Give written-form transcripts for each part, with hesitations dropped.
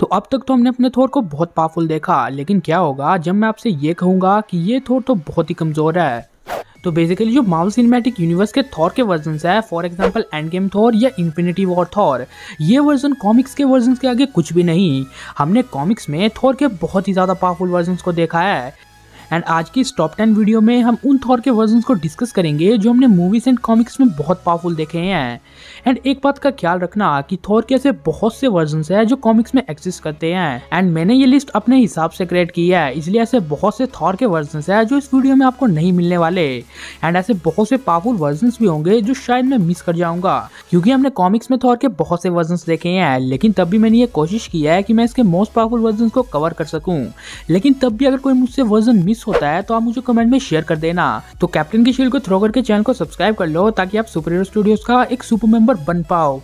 तो अब तक तो हमने अपने थॉर को बहुत पावरफुल देखा, लेकिन क्या होगा जब मैं आपसे ये कहूंगा कि ये थॉर तो बहुत ही कमजोर है। तो बेसिकली जो मार्वल सिनेमैटिक यूनिवर्स के थॉर के वर्जन्स है, for example end game Thor या इन्फिनिटी वॉर थॉर, ये वर्जन कॉमिक्स के वर्जन्स के आगे कुछ भी नहीं। हमने कॉमिक्स में थॉर के बहुत ही ज्यादा पावरफुल वर्जन्स को देखा है। एंड आज की इस टॉप 10 वीडियो में हम उन थॉर के वर्जन्स को डिस्कस करेंगे जो हमने मूवीज एंड कॉमिक्स में बहुत पावरफुल देखे हैं। एंड एक बात का ख्याल रखना कि थॉर के ऐसे बहुत से वर्जन्स हैं जो कॉमिक्स में एग्जिस्ट करते हैं, एंड मैंने ये लिस्ट अपने हिसाब से क्रिएट की है, इसलिए ऐसे बहुत से थॉर के वर्जन्स हैं जो इस वीडियो में आपको नहीं मिलने वाले। एंड ऐसे बहुत से पावरफुल वर्जन्स भी होंगे जो शायद मैं मिस कर जाऊंगा, क्योंकि हमने कॉमिक्स में थॉर के बहुत से वर्जन्स देखे हैं, लेकिन तब भी मैंने ये कोशिश की है कि मैं इसके मोस्ट पावरफुल वर्जन्स को कवर कर सकूं। लेकिन तब भी अगर कोई मुझसे वर्जन मिस होता है तो आप मुझे कमेंट में शेयर कर देना। तो कैप्टन की शील्ड को थ्रो करके चैनल को सब्सक्राइब कर लो ताकि आप सुपर हीरो स्टूडियोज का एक सुपर मेंबर बन पाओ।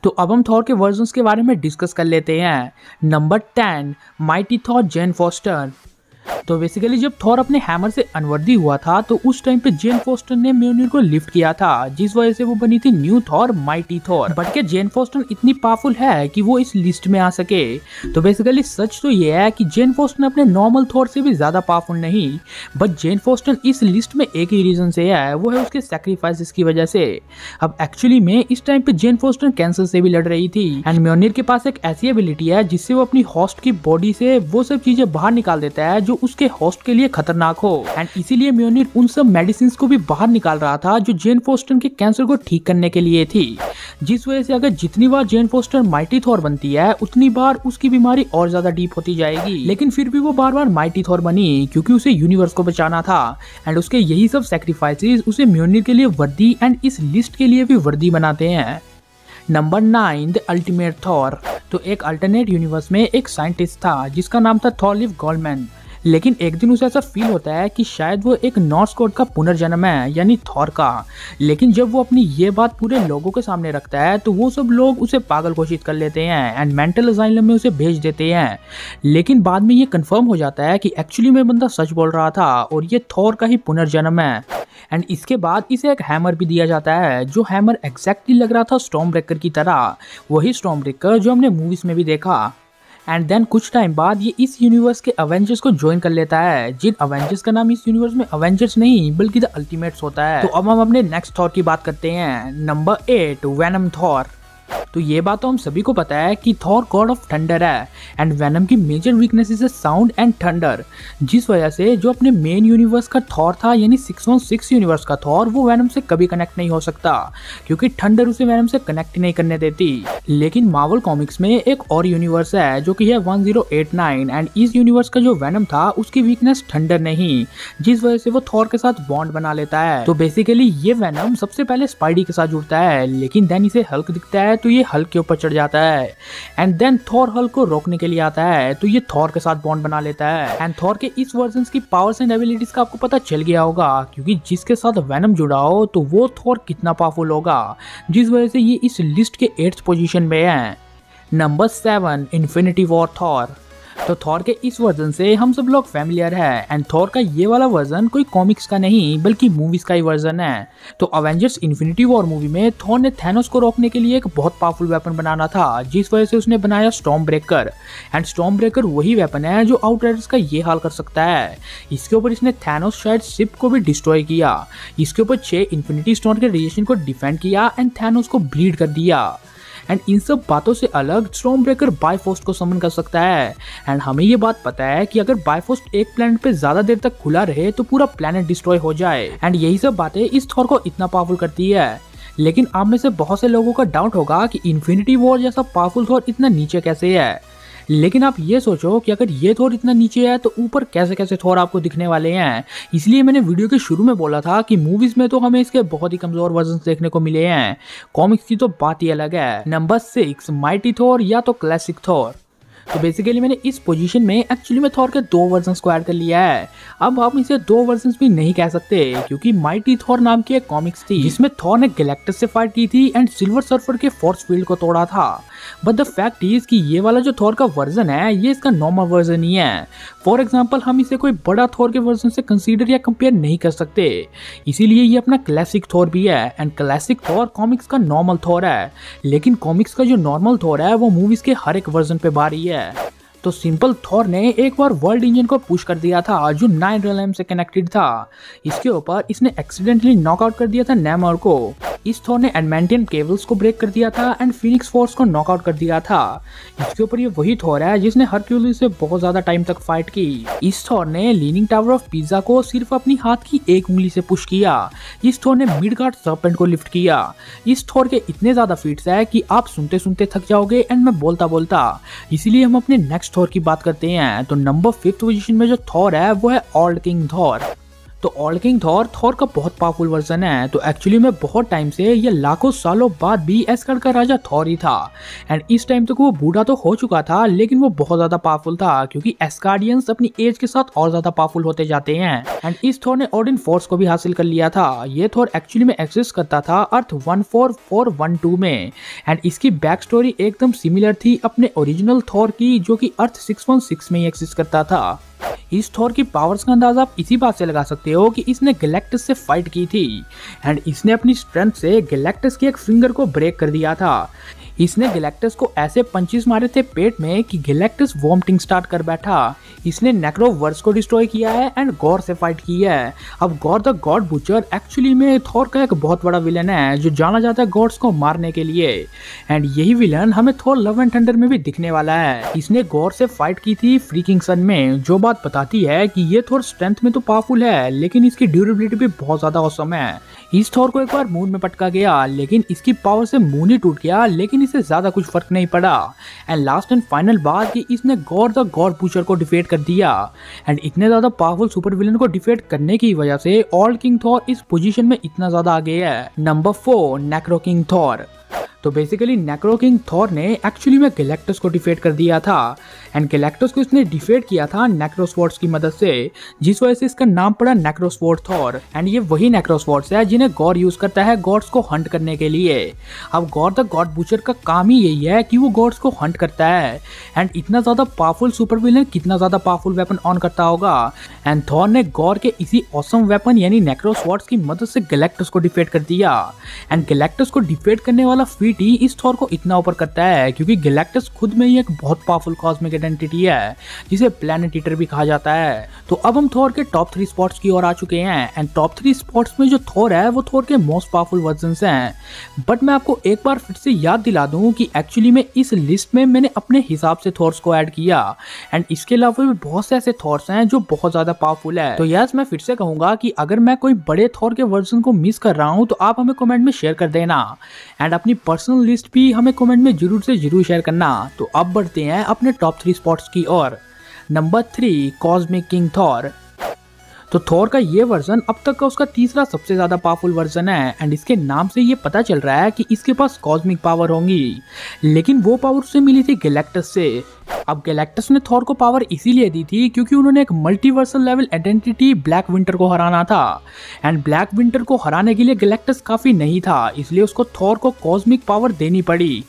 तो अब हम थॉर के वर्जन्स के बारे में डिस्कस कर लेते हैं। नंबर 10, माइटी थॉर जेन फॉस्टर। तो बेसिकली जब थॉर अपने हैमर से अनवर्दी हुआ था तो उस टाइम पे जेन फोस्टर ने म्योनिर को लिफ्ट किया था, जिस वजह से वो बनी थी new Thor, mighty Thor. But क्या जेन फोस्टर इतनी पावरफुल है कि वो इस लिस्ट में आ सके? तो बेसिकली सच तो ये है कि जेन फोस्टर अपने नॉर्मल थॉर से भी ज्यादा पावरफुल नहीं, बट जेन फोस्टर इस लिस्ट में एक ही रीजन से है, वो है उसके सैक्रिफाइसेस की वजह से। अब एक्चुअली में इस टाइम पे जेन फोस्टर कैंसर से भी लड़ रही थी, एंड म्योनिर के पास एक ऐसी एबिलिटी है जिससे वो अपनी होस्ट की बॉडी से वो सब चीजें बाहर निकाल देता है जो उसके होस्ट के लिए खतरनाक हो। एंड इसीलिए म्योनिर उन सब मेडिसिन को भी बाहर निकाल रहा था जो जेन फोस्टर के कैंसर को ठीक करने के लिए थी, जिस वजह से अगर जितनी बार जेन फोस्टर माइटी थॉर बनती है उतनी बार उसकी बीमारी और ज्यादा डीप होती जाएगी। लेकिन फिर भी वो बार बार माइटी थॉर बनी क्योंकि उसे यूनिवर्स को बचाना था, एंड उसके यही सब सैक्रिफाइसेस उसे म्योनिर के लिए वर्दी एंड इस लिस्ट के लिए भी वर्दी बनाते हैं। Number 9, the ultimate Thor. तो एक अल्टरनेट यूनिवर्स में एक साइंटिस्ट था जिसका नाम था थॉरलिव गोल्डमैन, लेकिन एक दिन उसे ऐसा फील होता है कि शायद वो एक नॉर्स गॉड का पुनर्जन्म है, यानी थॉर का। लेकिन जब वो अपनी ये बात पूरे लोगों के सामने रखता है तो वो सब लोग उसे पागल घोषित कर लेते हैं एंड मेंटल असाइलम में उसे भेज देते हैं। लेकिन बाद में ये कंफर्म हो जाता है कि एक्चुअली में बंदा सच बोल रहा था और ये थॉर का ही पुनर्जन्म है। एंड इसके बाद इसे एक हैमर भी दिया जाता है, जो हैमर एग्जैक्टली लग रहा था स्टॉर्म ब्रेकर की तरह, वही स्टॉर्म ब्रेकर जो हमने मूवीज में भी देखा। एंड देन कुछ टाइम बाद ये इस यूनिवर्स के अवेंजर्स को ज्वाइन कर लेता है, जिन अवेंजर्स का नाम इस यूनिवर्स में अवेंजर्स नहीं बल्कि द अल्टीमेट्स होता है। तो अब हम अपने नेक्स्ट थॉर की बात करते हैं। Number 8, venom Thor. तो ये बात तो हम सभी को पता है कि थॉर गॉड ऑफ थंडर है, एंड वेनम की मेजर वीकनेस है साउंड एंड थंडर, जिस वजह से जो अपने मेन यूनिवर्स का थॉर था यानी 616 यूनिवर्स का थॉर, वो वेनम से कभी कनेक्ट नहीं हो सकता क्योंकि थंडर उसे वेनम से कनेक्ट नहीं करने देती। लेकिन मार्वल कॉमिक्स में एक और यूनिवर्स है जो कि है 1089, एंड इस यूनिवर्स का जो वेनम था उसकी वीकनेस थंडर नहीं, जिस वजह से वो थॉर के साथ बॉन्ड बना लेता है। तो बेसिकली ये वेनम सबसे पहले स्पाइडी के साथ जुड़ता है, लेकिन देन इसे हल्क दिखता है तो ये हल्क के ऊपर चढ़ जाता है, एंड देन थॉर हल्क को रोकने के लिए आता है तो ये थॉर के साथ बॉन्ड बना लेता है। एंड थॉर के इस वर्जन्स की पावर्स एंड एबिलिटीज का आपको पता चल गया होगा, क्योंकि जिसके साथ वेनम जुड़ा हो तो वो थॉर कितना पावरफुल होगा, जिस वजह से ये इस लिस्ट के 8th पोजीशन में है। Number 7, infinity war Thor. तो थॉर के इस वर्जन से हम सब लोग फैमिलियर है, एंड थॉर का ये वाला वर्जन कोई कॉमिक्स का नहीं बल्कि मूवीज का ही वर्जन है। तो अवेंजर्स इन्फिनिटी वॉर मूवी में थॉर ने थैनोस को रोकने के लिए एक बहुत पावरफुल वेपन बनाना था, जिस वजह से उसने बनाया storm breaker. And storm breaker वही वेपन है जो आउटराइडर्स का ये हाल कर सकता है। इसके ऊपर इसने थैनोस शायद शिप को भी डिस्ट्रॉय किया, इसके ऊपर 6 इन्फिनिटी स्टोन के रेडिएशन को डिफेंड किया एंड थैनोस को ब्लीड कर दिया। एंड इन सब बातों से अलग स्टॉर्म ब्रेकर बायफोस्ट को समन कर सकता है, एंड हमें ये बात पता है कि अगर बायफोस्ट एक प्लैनेट पे ज्यादा देर तक खुला रहे तो पूरा प्लैनेट डिस्ट्रॉय हो जाए। एंड यही सब बातें इस थॉर को इतना पावरफुल करती है। लेकिन आप में से बहुत से लोगों का डाउट होगा कि इन्फिनिटी वॉर जैसा पावरफुल थॉर इतना नीचे कैसे है। लेकिन आप ये सोचो कि अगर ये थॉर इतना नीचे है तो ऊपर कैसे कैसे थॉर आपको दिखने वाले हैं। इसलिए मैंने वीडियो के शुरू में बोला था कि मूवीज में तो हमें इसके बहुत ही कमजोर वर्जन देखने को मिले हैं, कॉमिक्स की तो बात ही अलग है। नंबर 6, माइटी थॉर या तो क्लासिक थॉर। तो बेसिकली मैंने इस पोजीशन में एक्चुअली में थॉर के 2 वर्जन्स को ऐड कर लिया है। अब हम इसे 2 वर्जन्स भी नहीं कह सकते क्योंकि माइटी थॉर नाम की एक कॉमिक्स थी जिसमें थॉर ने गैलेक्टस से फाइट की थी एंड सिल्वर सर्फर के फोर्स फील्ड को तोड़ा था। बट द फैक्ट इज कि ये वाला जो थॉर का वर्जन है ये इसका नॉर्मल वर्जन ही है। फॉर एग्जाम्पल हम इसे कोई बड़ा थॉर के वर्जन से कंसीडर या कंपेयर नहीं कर सकते, इसीलिए ये अपना क्लासिक थॉर भी है एंड क्लासिक थॉर कॉमिक्स का नॉर्मल थॉर है। लेकिन कॉमिक्स का जो नॉर्मल थॉर है वो मूवीज के हर एक वर्जन पे भारी है। तो सिंपल थॉर ने एक बार वर्ल्ड इंजन को पुश कर दिया था जो 9 रियल्म से कनेक्टेड था। इसके ऊपर इसने एक्सीडेंटली नॉकआउट कर दिया था नेमर को। इस थॉर ने एडमेंटियन केबल्स को ब्रेक कर दिया था एंड फिनिक्स फोर्स को नॉकआउट कर दिया था। इसके ऊपर ये वही थॉर है जिसने हरक्यूलिस से बहुत ज्यादा टाइम तक फाइट की। इस थॉर ने लीनिंग टावर ऑफ पिज़ा को सिर्फ अपनी हाथ की एक उंगली से पुश किया। इस थॉर ने मिडगार्ड सर्पेंट को लिफ्ट किया। इस थॉर के इतने ज्यादा फीट्स है कि आप सुनते सुनते थक जाओगे एंड मैं बोलता बोलता। इसीलिए हम अपने नेक्स्ट थॉर की बात करते हैं। तो नंबर 5th पोजीशन में जो थॉर है वो है ओल्ड किंग थॉर। तो ओल्ड किंग थॉर का बहुत पावरफुल वर्जन है। तो एक्चुअली में बहुत टाइम से ये लाखों सालों बाद भी एस्गार्ड का राजा थॉर ही था एंड इस टाइम तक वो बूढ़ा तो हो चुका था लेकिन वो बहुत ज्यादा पावरफुल था क्योंकि एस्गार्डियंस अपनी एज के साथ और ज्यादा पावरफुल होते जाते हैं एंड इस थॉर ने ओडिन फोर्स को भी हासिल कर लिया था। ये थॉर एक्चुअली में एग्जिस्ट करता था अर्थ 14412 में एंड इसकी बैक स्टोरी एकदम सिमिलर थी अपने ओरिजिनल थॉर की जो कि अर्थ 616 में ही एग्जिस्ट करता था। इस थॉर की पावर्स का अंदाजा आप इसी बात से लगा सकते हो कि इसने गैलेक्टस से फाइट की थी एंड इसने अपनी स्ट्रेंथ से गैलेक्टस के एक फिंगर को ब्रेक कर दिया था। इसने गैलेक्टस को ऐसे पंचेस मारे थे पेट में कि गैलेक्टस वॉमिटिंग स्टार्ट कर बैठा। इसने नेक्रोवर्स को डिस्ट्रॉय किया है एंड गॉर से फाइट की है। अब gore the God butcher actually में थॉर का एक बहुत बड़ा विलन है जो जाना जाता है गॉड्स को मारने के लिए एंड यही विलन हमें थॉर लव एंड थंडर में भी दिखने वाला है। इसने गॉर से फाइट की थी फ्रीकिंग सन में, जो बात बताती है कि ये थॉर स्ट्रेंथ में तो पावरफुल है लेकिन इसकी ड्यूरेबिलिटी भी बहुत ज्यादा औसम है। इस थॉर को एक बार मून में पटका गया लेकिन इसकी पावर से मून ही टूट गया लेकिन इसे ज्यादा कुछ फर्क नहीं पड़ा एंड लास्ट एंड फाइनल बात कि इसने गॉड द गॉड बुचर को डिफीट कर दिया एंड इतने ज्यादा पावरफुल सुपर विलन को डिफीट करने की वजह से ओल्ड किंग थॉर इस पोजीशन में इतना ज्यादा आगे है। Number 4 नेक्रो king Thor. तो बेसिकली नेक्रो किंग थॉर ने एक्चुअली में गैलेक्टस को डिफीट कर दिया था एंड गैलेक्टस को इसने डिफीट किया था नेक्रोस्वॉर्ड्स की मदद से जिस वजह से इसका नाम पड़ा नेक्रोस्वॉर्ड थॉर एंड ये वही नेक्रोस्वॉर्ड्स है जिन्हें गॉड यूज करता है गॉड्स को हंट करने के लिए। अब गॉड द गॉड बुचर का काम ही यही है कि वो गॉड्स को हंट करता है एंड इतना ज्यादा पावरफुल सुपर विलन कितना ज्यादा पावरफुल वेपन ऑन करता होगा एंड थॉर ने गॉड के इसी ऑसम वेपन यानी नेक्रोस्वॉर्ड्स की मदद से गैलेक्टस को डिफीट कर दिया एंड गैलेक्टस को डिफीट करने वाला फीट ही इस थॉर को इतना ऊपर करता है क्योंकि गैलेक्टस खुद में ही एक बहुत पावरफुल कॉस्मिक आइडेंटिटी है जिसे प्लैनेट ईटर भी कहा जाता है। तो अब हम थॉर के टॉप 3 स्पॉट्स की ओर आ चुके हैं एंड टॉप 3 स्पॉट्स में जो थॉर है वो थॉर के मोस्ट पावरफुल वर्जन्स हैं। बट मैं आपको एक बार फिर से याद दिला दूं कि एक्चुअली में इस लिस्ट में मैंने अपने हिसाब से थॉर्स को ऐड किया एंड इसके अलावा भी बहुत से ऐसे थॉर्स हैं जो बहुत ज्यादा पावरफुल है। तो यस मैं फिर से कहूंगा कि अगर मैं कोई बड़े थॉर के वर्जन को मिस कर रहा हूं तो आप हमें कमेंट में शेयर कर देना एंड अपनी पर्सनल लिस्ट भी हमें कमेंट में जरूर से जरूर शेयर करना। तो अब बढ़ते हैं अपने टॉप 3 स्पॉट्स की ओर। Number 3 cosmic king Thor. तो थॉर का ये वर्जन अब तक का उसका तीसरा सबसे ज्यादा पावरफुल वर्जन है एंड इसके नाम से ये पता चल रहा है कि इसके पास कॉस्मिक पावर होंगी लेकिन वो पावर उसे मिली थी गैलेक्टस से। अब गैलेक्टस ने थॉर को पावर इसीलिए दी थी क्योंकि उन्होंने एक multiversal level identity black winter को हराना था एंड ब्लैक विंटर को हराने के लिए गैलेक्टस काफी नहीं था इसलिए उसको थॉर को कॉस्मिक पावर देनी पड़ी।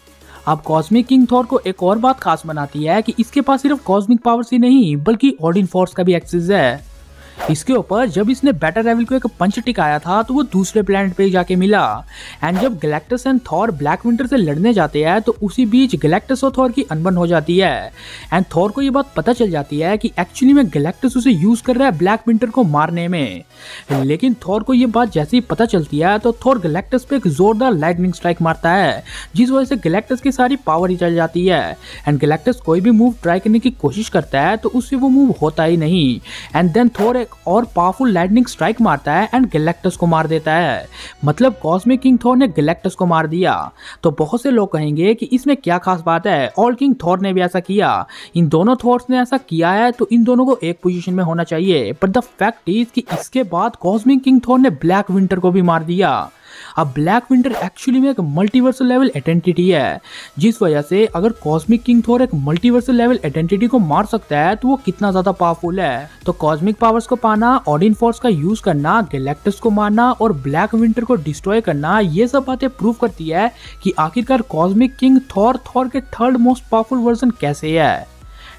अब कॉस्मिक किंग थॉर को एक और बात खास बनाती है कि इसके पास सिर्फ कॉस्मिक पावर्स ही नहीं बल्कि ओडिन फोर्स का भी एक्सेस है। इसके ऊपर जब इसने बैटर रेविल को एक पंच टिकाया था तो वो दूसरे प्लेनेट पे जाके मिला एंड जब Galactus and Thor black winter से लड़ने जाते हैं तो उसी बीच गैलेक्टस और थॉर की अनबन हो जाती है एंड थॉर को ये बात पता चल जाती है कि एक्चुअली में गैलेक्टस उसे यूज कर रहा है ब्लैक विंटर को मारने में। लेकिन थॉर को ये बात जैसे ही पता चलती है तो थॉर गैलेक्टस पे एक जोरदार लाइटनिंग स्ट्राइक मारता है जिस वजह से गैलेक्टस की सारी पावर ही चल जाती है एंड गैलेक्टस कोई भी मूव ट्राई करने की कोशिश करता है तो उससे वो मूव होता ही नहीं एंड देन थॉर एक और पावरफुल लाइटनिंग स्ट्राइक मारता है एंड गैलेक्टस को मार देता है। मतलब कॉस्मिक किंग थॉर ने गैलेक्टस को मार दिया। तो बहुत से लोग कहेंगे कि इसमें क्या खास बात है, ओल्ड किंग थॉर ने भी ऐसा किया, इन दोनों थॉर्स ने ऐसा किया है तो इन दोनों को एक पोजीशन में होना चाहिए। बट द फैक्ट इज कि इसके बाद कॉस्मिक किंग थॉर ने ब्लैक विंटर को भी मार दिया अब ब्लैक विंटर एक्चुअली में एक मल्टीवर्सल लेवल आइडेंटिटी है, जिस वजह से अगर कॉस्मिक किंग थॉर एक मल्टीवर्सल लेवल आइडेंटिटी को मार सकता है तो वो कितना ज्यादा पावरफुल है। तो कॉस्मिक पावर्स को पाना, ओडिन फोर्स का यूज करना, गैलेक्टस को मारना और ब्लैक विंटर को डिस्ट्रॉय करना, ये सब बातें प्रूव करती है कि आखिरकार कॉस्मिक किंग थॉर के थर्ड मोस्ट पावरफुल वर्जन कैसे है।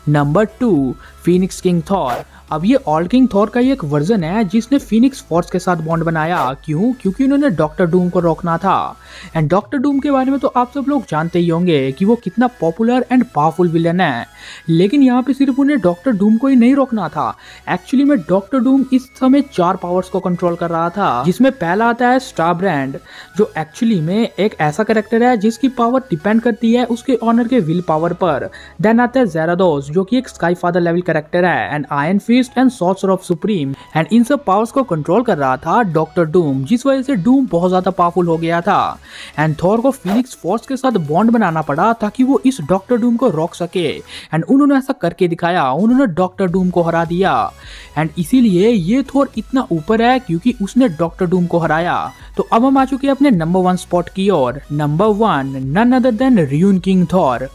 Number 2, Phoenix king Thor. अब ये ऑल किंग थॉर का ही एक वर्जन है जिसने फीनिक्स फोर्स के साथ बॉन्ड बनाया। क्यों? क्योंकि उन्होंने डॉक्टर डूम को रोकना था। एंड डॉक्टर डूम के बारे में तो आप सब लोग जानते ही होंगे कि वो कितना पॉपुलर एंड पावरफुल विलन है। लेकिन यहाँ पे सिर्फ उन्हें डॉक्टर डूम को ही नहीं रोकना था। एक्चुअली में डॉक्टर डूम इस समय 4 पावर्स को कंट्रोल कर रहा था, जिसमें पहला आता है स्टार ब्रांड, जो एक्चुअली में एक ऐसा कैरेक्टर है जिसकी पावर डिपेंड करती है उसके ऑनर के विल पावर पर। देन आता है ज़ेरादोस, जो कि एक स्काई फादर लेवल कैरेक्टर है, and iron fist and sorcerer of supreme. And इन सब पावर्स को कंट्रोल कर रहा था डॉक्टर डूम, जिस वजह से डूम बहुत ज्यादा पावरफुल हो गया था। एंड थॉर को फीनिक्स फोर्स के साथ बॉन्ड बनाना पड़ा ताकि वो इस डॉक्टर डूम को रोक सके। एंड उन्होंने ऐसा करके दिखाया, उन्होंने डॉक्टर डूम को हरा दिया। एंड इसीलिए ये थॉर इतना ऊपर है क्योंकि उसने डॉक्टर डूम को हराया। तो अब हम आ चुके हैं अपने नंबर 1 स्पॉट की ओर। Number 1, none other than rune king Thor.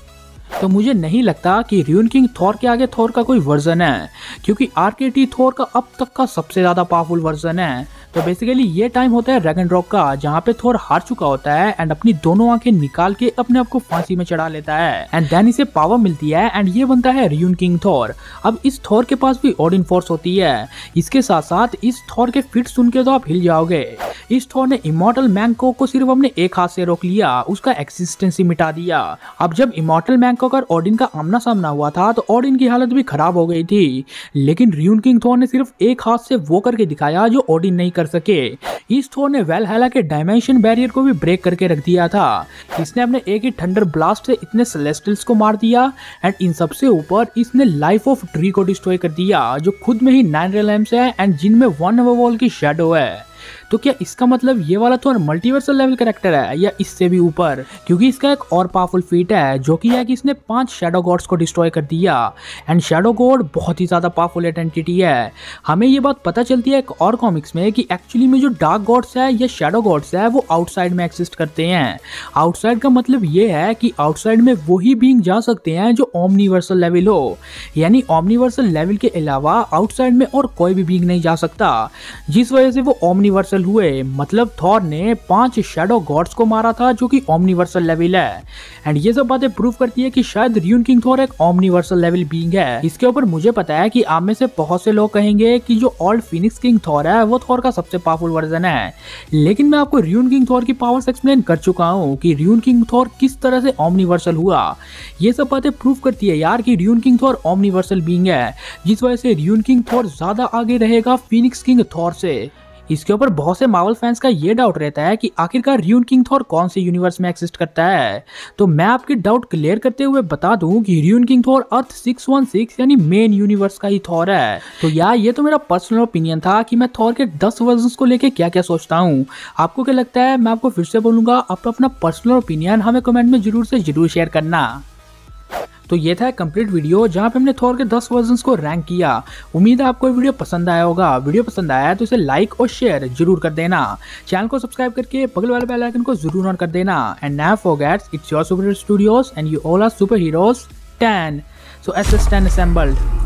तो मुझे नहीं लगता कि र्यून किंग थॉर के आगे थॉर का कोई वर्जन है, क्योंकि आरकेटी थॉर का अब तक का सबसे ज्यादा पावरफुल वर्जन है। तो बेसिकली ये टाइम होता है रैग्नारोक का, जहाँ पे थॉर हार चुका होता है एंड अपनी दोनों आंखें निकाल के अपने आप को फांसी में चढ़ा लेता है। एंड देन इसे पावर मिलती है एंड ये बनता है र्यून किंग थॉर। अब इस थॉर के पास भी ओडिन फोर्स होती है। इसके साथ साथ इस थॉर के फिट सुन के तो आप हिल जाओगे। इस थॉर ने इमॉर्टल मैंको को सिर्फ अपने एक हाथ से रोक लिया, उसका एक्सिस्टेंस ही मिटा दिया। अब जब इमॉर्टल मैंको और ओडिन का आमना सामना हुआ था तो ओडिन की हालत भी खराब हो गई थी, लेकिन र्यून किंग थॉर ने सिर्फ एक हाथ से वो करके दिखाया जो ओडिन नहीं कर सके। इस थॉर ने वैलहैला के डायमेंशन बैरियर को भी ब्रेक करके रख दिया था। इसने अपने एक ही थंडर ब्लास्ट से इतने सेलेस्टियल्स को मार दिया एंड इन सबसे ऊपर इसने लाइफ ऑफ ट्री को डिस्ट्रॉय कर दिया, जो खुद में ही 9 रेलम्स है एंड जिनमें 1 ओवरवॉल की शैडो है। तो क्या इसका मतलब ये वाला थॉर मल्टीवर्सल लेवल कैरेक्टर है या इससे भी ऊपर? क्योंकि इसका एक और पावरफुल फीट है जो कि है कि इसने 5 शैडो गॉड्स को डिस्ट्रॉय कर दिया। एंड शैडो गॉड बहुत ही ज्यादा पावरफुल एंटिटी है। हमें ये बात पता चलती है एक और कॉमिक्स में कि एक्चुअली में जो डार्क गॉड्स है या शैडो गॉड्स है वो आउटसाइड में एक्सिस्ट करते हैं। आउटसाइड का मतलब ये है कि आउटसाइड में वही बीइंग जा सकते हैं जो ओमनिवर्सल लेवल हो, यानी ओमनिवर्सल लेवल के अलावा आउटसाइड में और कोई भी बीइंग नहीं जा सकता, जिस वजह से वो ओमनिवर्सल हुए। मतलब थॉर ने 5 शैडो गॉड्स को मारा था जो कि ओमनिवर्सल लेवल है। एंड ये सब बातें प्रूव करती है कि शायद र्यून किंग थॉर एक ओमनिवर्सल लेवल बीइंग है। इसके ऊपर मुझे पता है कि आप में से बहुत से लोग कहेंगे कि जो ओल्ड फीनिक्स किंग थॉर है वो थॉर का सबसे पावरफुल वर्जन है, लेकिन मैं आपको र्यून किंग थॉर की पावर्स एक्सप्लेन कर चुका हूँ कि र्यून किंग थॉर किस तरह से ओमनिवर्सल हुआ। ये सब बातें प्रूव करती है यार कि र्यून किंग थॉर ओमनिवर्सल बीइंग है, जिस वजह से र्यून किंग थॉर ज्यादा आगे रहेगा फीनिक्स किंग थॉर से। इसके ऊपर बहुत से मार्वल फैंस का ये डाउट रहता है कि आखिरकार र्यून किंग थॉर कौन से यूनिवर्स में एग्जिस्ट करता है। तो मैं आपके डाउट क्लियर करते हुए बता दूं कि र्यून किंग थॉर अर्थ 616 यानी मेन यूनिवर्स का ही थॉर है। तो यार ये तो मेरा पर्सनल ओपिनियन था कि मैं थॉर के 10 वर्जन्स को लेके क्या क्या सोचता हूँ। आपको क्या लगता है? मैं आपको फिर से बोलूंगा, आप अपना पर्सनल ओपिनियन हमें कमेंट में जरूर से जरूर शेयर करना। तो ये था कंप्लीट वीडियो जहाँ पे हमने थॉर के 10 वर्जन्स को रैंक किया। उम्मीद है आपको वीडियो पसंद आया होगा। वीडियो पसंद आया है तो इसे लाइक और शेयर जरूर कर देना। चैनल को सब्सक्राइब करके बगल वाले बेल आइकन को जरूर ऑन कर देना। And never forget, it's your super studios and you all are super heroes 10। So SS10 assembled.